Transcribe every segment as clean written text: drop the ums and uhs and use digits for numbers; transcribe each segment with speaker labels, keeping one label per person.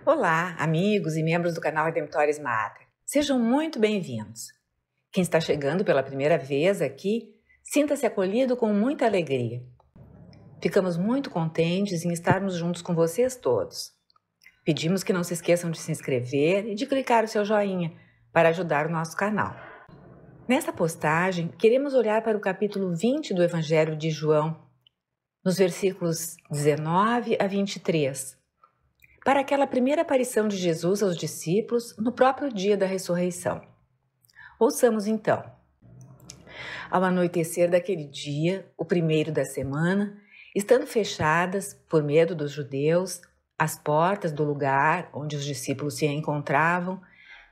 Speaker 1: Olá, amigos e membros do canal Redemptoris Mater. Sejam muito bem-vindos. Quem está chegando pela primeira vez aqui, sinta-se acolhido com muita alegria. Ficamos muito contentes em estarmos juntos com vocês todos. Pedimos que não se esqueçam de se inscrever e de clicar o seu joinha para ajudar o nosso canal. Nesta postagem, queremos olhar para o capítulo 20 do Evangelho de João, nos versículos 19 a 23, para aquela primeira aparição de Jesus aos discípulos no próprio dia da ressurreição. Ouçamos então. Ao anoitecer daquele dia, o primeiro da semana, estando fechadas, por medo dos judeus, as portas do lugar onde os discípulos se encontravam,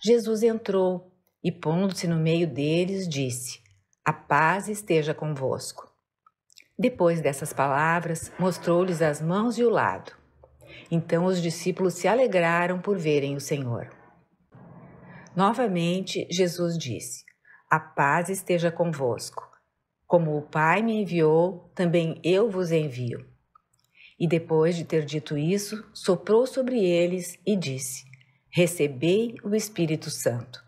Speaker 1: Jesus entrou e, pondo-se no meio deles, disse: "A paz esteja convosco." Depois dessas palavras, mostrou-lhes as mãos e o lado. Então os discípulos se alegraram por verem o Senhor. Novamente, Jesus disse: "A paz esteja convosco. Como o Pai me enviou, também eu vos envio." E depois de ter dito isso, soprou sobre eles e disse: "Recebei o Espírito Santo.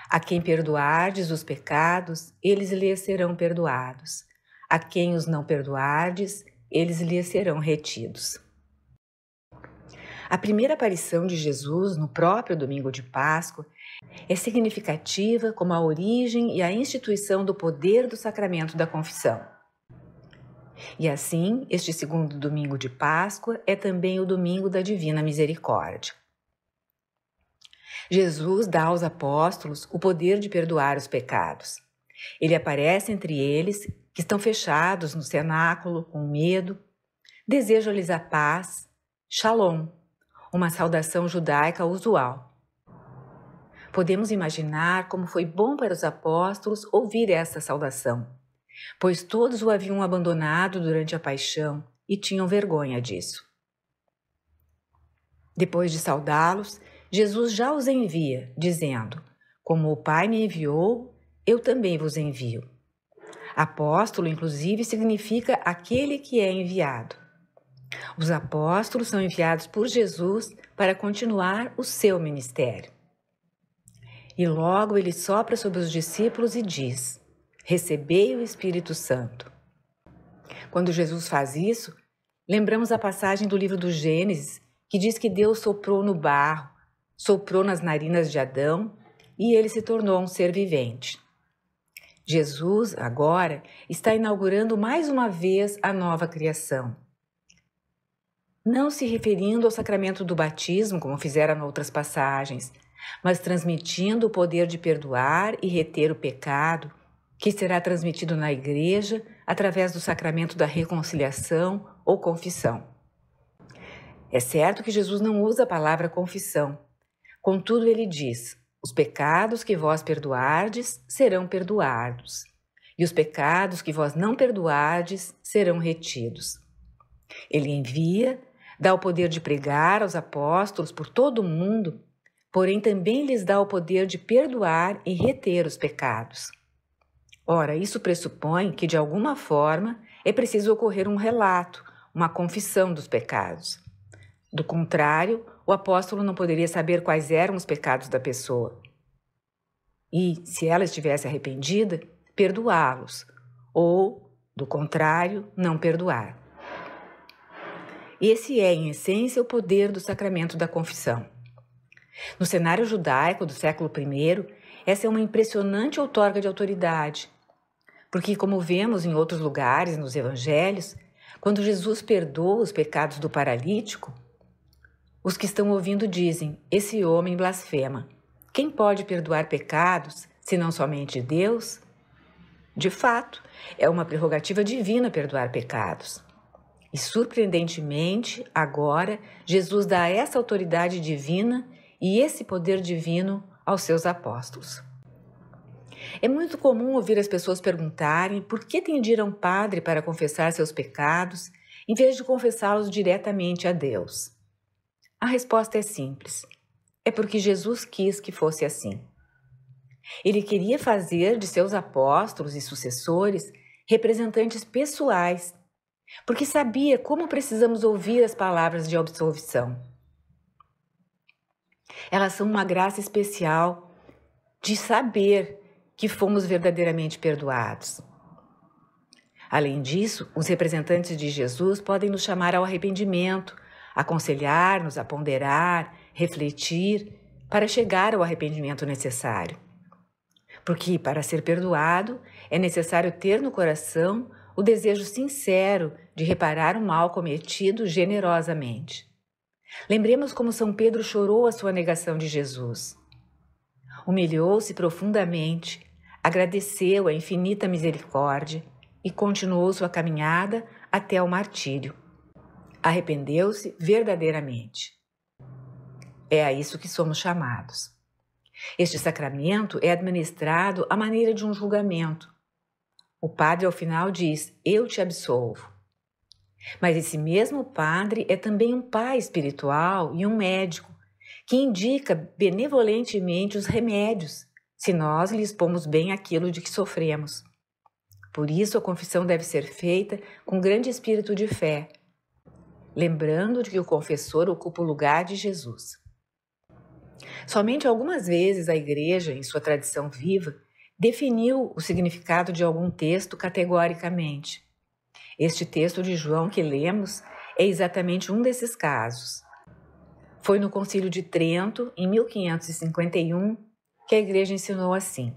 Speaker 1: A quem perdoardes os pecados, eles lhes serão perdoados. A quem os não perdoardes, eles lhes serão retidos." A primeira aparição de Jesus no próprio domingo de Páscoa é significativa como a origem e a instituição do poder do sacramento da confissão. E assim, este segundo domingo de Páscoa é também o domingo da Divina Misericórdia. Jesus dá aos apóstolos o poder de perdoar os pecados. Ele aparece entre eles, que estão fechados no cenáculo com medo, deseja-lhes a paz, Shalom, uma saudação judaica usual. Podemos imaginar como foi bom para os apóstolos ouvir essa saudação, pois todos o haviam abandonado durante a paixão e tinham vergonha disso. Depois de saudá-los, Jesus já os envia, dizendo: "Como o Pai me enviou, eu também vos envio." Apóstolo, inclusive, significa aquele que é enviado. Os apóstolos são enviados por Jesus para continuar o seu ministério. E logo ele sopra sobre os discípulos e diz: "Recebei o Espírito Santo." Quando Jesus faz isso, lembramos a passagem do livro do Gênesis, que diz que Deus soprou no barro, soprou nas narinas de Adão e ele se tornou um ser vivente. Jesus, agora, está inaugurando mais uma vez a nova criação. Não se referindo ao sacramento do batismo, como fizeram em outras passagens, mas transmitindo o poder de perdoar e reter o pecado, que será transmitido na Igreja através do sacramento da reconciliação ou confissão. É certo que Jesus não usa a palavra confissão. Contudo, ele diz: "Os pecados que vós perdoardes serão perdoados, e os pecados que vós não perdoardes serão retidos." Ele envia, dá o poder de pregar aos apóstolos por todo o mundo, porém também lhes dá o poder de perdoar e reter os pecados. Ora, isso pressupõe que, de alguma forma, é preciso ocorrer um relato, uma confissão dos pecados. Do contrário, o apóstolo não poderia saber quais eram os pecados da pessoa. E, se ela estivesse arrependida, perdoá-los, ou, do contrário, não perdoar. Esse é, em essência, o poder do sacramento da confissão. No cenário judaico do século I, essa é uma impressionante outorga de autoridade, porque, como vemos em outros lugares nos evangelhos, quando Jesus perdoa os pecados do paralítico, os que estão ouvindo dizem: "Esse homem blasfema. Quem pode perdoar pecados, senão somente Deus?" De fato, é uma prerrogativa divina perdoar pecados. E, surpreendentemente, agora, Jesus dá essa autoridade divina e esse poder divino aos seus apóstolos. É muito comum ouvir as pessoas perguntarem por que tem de ir a um padre para confessar seus pecados, em vez de confessá-los diretamente a Deus. A resposta é simples. É porque Jesus quis que fosse assim. Ele queria fazer de seus apóstolos e sucessores representantes pessoais, porque sabia como precisamos ouvir as palavras de absolvição. Elas são uma graça especial de saber que fomos verdadeiramente perdoados. Além disso, os representantes de Jesus podem nos chamar ao arrependimento, aconselhar-nos a ponderar, refletir, para chegar ao arrependimento necessário. Porque, para ser perdoado, é necessário ter no coração o desejo sincero de reparar o mal cometido generosamente. Lembremos como São Pedro chorou a sua negação de Jesus. Humilhou-se profundamente, agradeceu a infinita misericórdia e continuou sua caminhada até o martírio. Arrependeu-se verdadeiramente. É a isso que somos chamados. Este sacramento é administrado à maneira de um julgamento. O padre, ao final, diz: eu te absolvo. Mas esse mesmo padre é também um pai espiritual e um médico, que indica benevolentemente os remédios, se nós lhes pomos bem aquilo de que sofremos. Por isso, a confissão deve ser feita com grande espírito de fé, lembrando de que o confessor ocupa o lugar de Jesus. Somente algumas vezes a Igreja, em sua tradição viva, definiu o significado de algum texto categoricamente. Este texto de João que lemos é exatamente um desses casos. Foi no Concílio de Trento, em 1551, que a Igreja ensinou assim: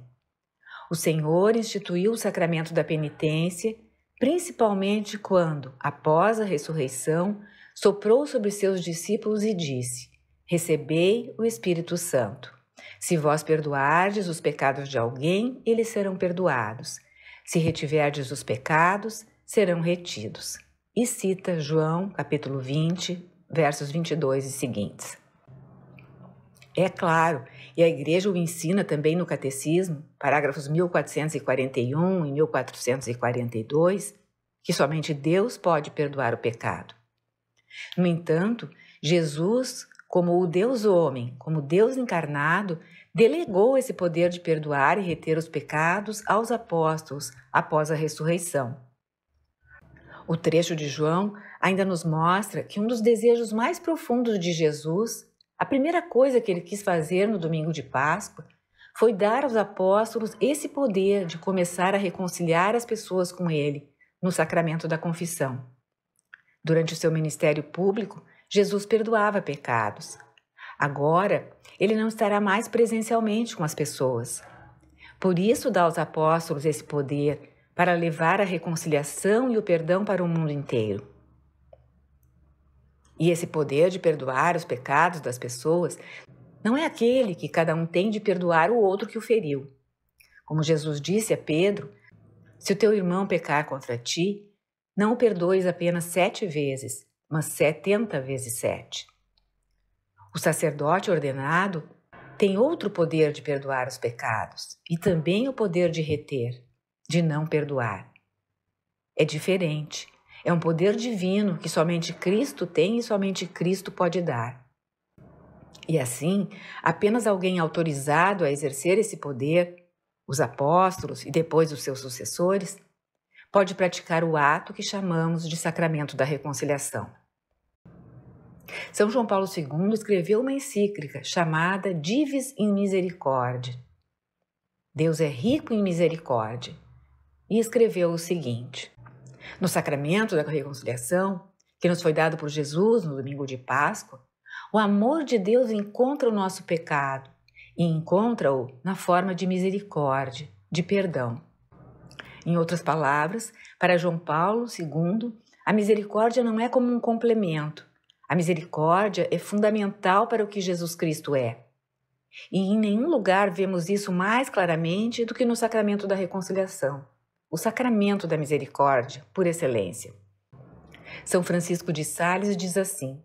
Speaker 1: o Senhor instituiu o sacramento da penitência, principalmente quando, após a ressurreição, soprou sobre seus discípulos e disse: recebei o Espírito Santo. Se vós perdoardes os pecados de alguém, eles serão perdoados. Se retiverdes os pecados, serão retidos. E cita João, capítulo 20, versos 22 e seguintes. É claro, e a Igreja o ensina também no Catecismo, parágrafos 1441 e 1442, que somente Deus pode perdoar o pecado. No entanto, Jesus, como o Deus-homem, como Deus encarnado, delegou esse poder de perdoar e reter os pecados aos apóstolos após a ressurreição. O trecho de João ainda nos mostra que um dos desejos mais profundos de Jesus, a primeira coisa que ele quis fazer no domingo de Páscoa, foi dar aos apóstolos esse poder de começar a reconciliar as pessoas com ele no sacramento da confissão. Durante o seu ministério público, Jesus perdoava pecados. Agora, ele não estará mais presencialmente com as pessoas. Por isso dá aos apóstolos esse poder para levar a reconciliação e o perdão para o mundo inteiro. E esse poder de perdoar os pecados das pessoas não é aquele que cada um tem de perdoar o outro que o feriu. Como Jesus disse a Pedro: se o teu irmão pecar contra ti, não o perdoes apenas 7 vezes, mas 70 vezes 7. O sacerdote ordenado tem outro poder de perdoar os pecados e também o poder de reter, de não perdoar. É diferente, é um poder divino que somente Cristo tem e somente Cristo pode dar. E assim, apenas alguém autorizado a exercer esse poder, os apóstolos e depois os seus sucessores, pode praticar o ato que chamamos de sacramento da reconciliação. São João Paulo II escreveu uma encíclica chamada Divis in Misericordia. Deus é rico em misericórdia. E escreveu o seguinte: no sacramento da reconciliação, que nos foi dado por Jesus no domingo de Páscoa, o amor de Deus encontra o nosso pecado e encontra-o na forma de misericórdia, de perdão. Em outras palavras, para João Paulo II, a misericórdia não é como um complemento. A misericórdia é fundamental para o que Jesus Cristo é. E em nenhum lugar vemos isso mais claramente do que no sacramento da reconciliação, o sacramento da misericórdia, por excelência. São Francisco de Sales diz assim: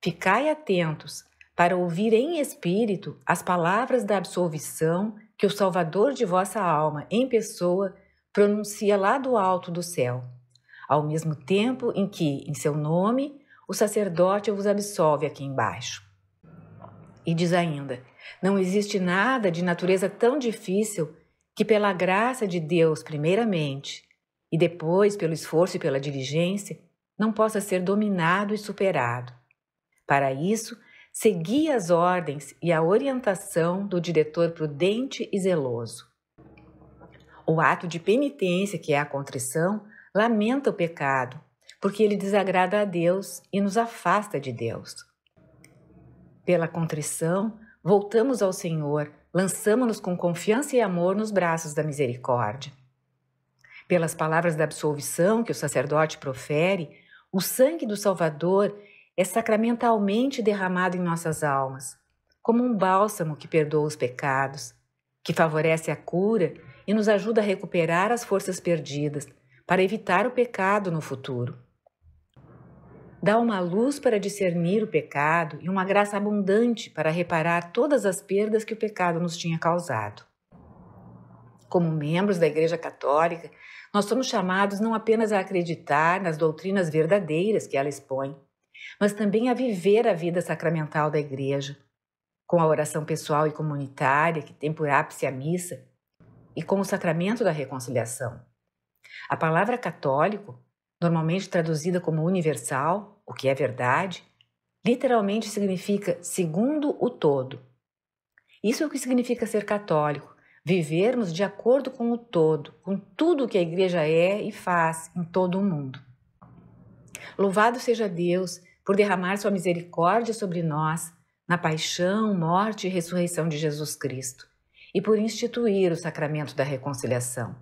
Speaker 1: ficai atentos para ouvir em espírito as palavras da absolvição que o Salvador de vossa alma, em pessoa, pronuncia lá do alto do céu, ao mesmo tempo em que, em seu nome, o sacerdote vos absolve aqui embaixo. E diz ainda: não existe nada de natureza tão difícil que, pela graça de Deus primeiramente, e depois pelo esforço e pela diligência, não possa ser dominado e superado. Para isso, Segui as ordens e a orientação do diretor prudente e zeloso. O ato de penitência, que é a contrição, lamenta o pecado, porque ele desagrada a Deus e nos afasta de Deus. Pela contrição, voltamos ao Senhor, lançamo-nos com confiança e amor nos braços da misericórdia. Pelas palavras da absolvição que o sacerdote profere, o sangue do Salvador é sacramentalmente derramado em nossas almas, como um bálsamo que perdoa os pecados, que favorece a cura e nos ajuda a recuperar as forças perdidas para evitar o pecado no futuro. Dá uma luz para discernir o pecado e uma graça abundante para reparar todas as perdas que o pecado nos tinha causado. Como membros da Igreja Católica, nós somos chamados não apenas a acreditar nas doutrinas verdadeiras que ela expõe, mas também a viver a vida sacramental da Igreja, com a oração pessoal e comunitária que tem por ápice a missa e com o sacramento da reconciliação. A palavra católico, normalmente traduzida como universal, o que é verdade, literalmente significa segundo o todo. Isso é o que significa ser católico, vivermos de acordo com o todo, com tudo o que a Igreja é e faz em todo o mundo. Louvado seja Deus por derramar sua misericórdia sobre nós na paixão, morte e ressurreição de Jesus Cristo e por instituir o sacramento da reconciliação.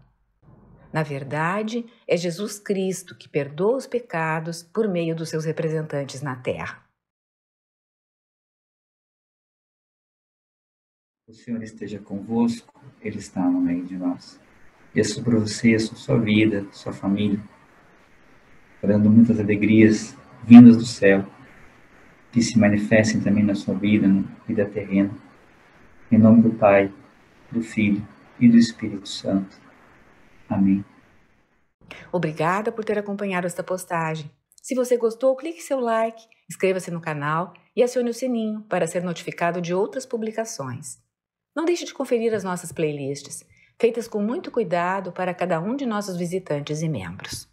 Speaker 1: Na verdade, é Jesus Cristo que perdoa os pecados por meio dos seus representantes na terra.
Speaker 2: O Senhor esteja convosco, Ele está no meio de nós. E é sobre você, sobre sua vida, sua família, orando muitas alegrias vindas do céu, que se manifestem também na sua vida, na vida terrena. Em nome do Pai, do Filho e do Espírito Santo. Amém.
Speaker 1: Obrigada por ter acompanhado esta postagem. Se você gostou, clique seu like, inscreva-se no canal e acione o sininho para ser notificado de outras publicações. Não deixe de conferir as nossas playlists, feitas com muito cuidado para cada um de nossos visitantes e membros.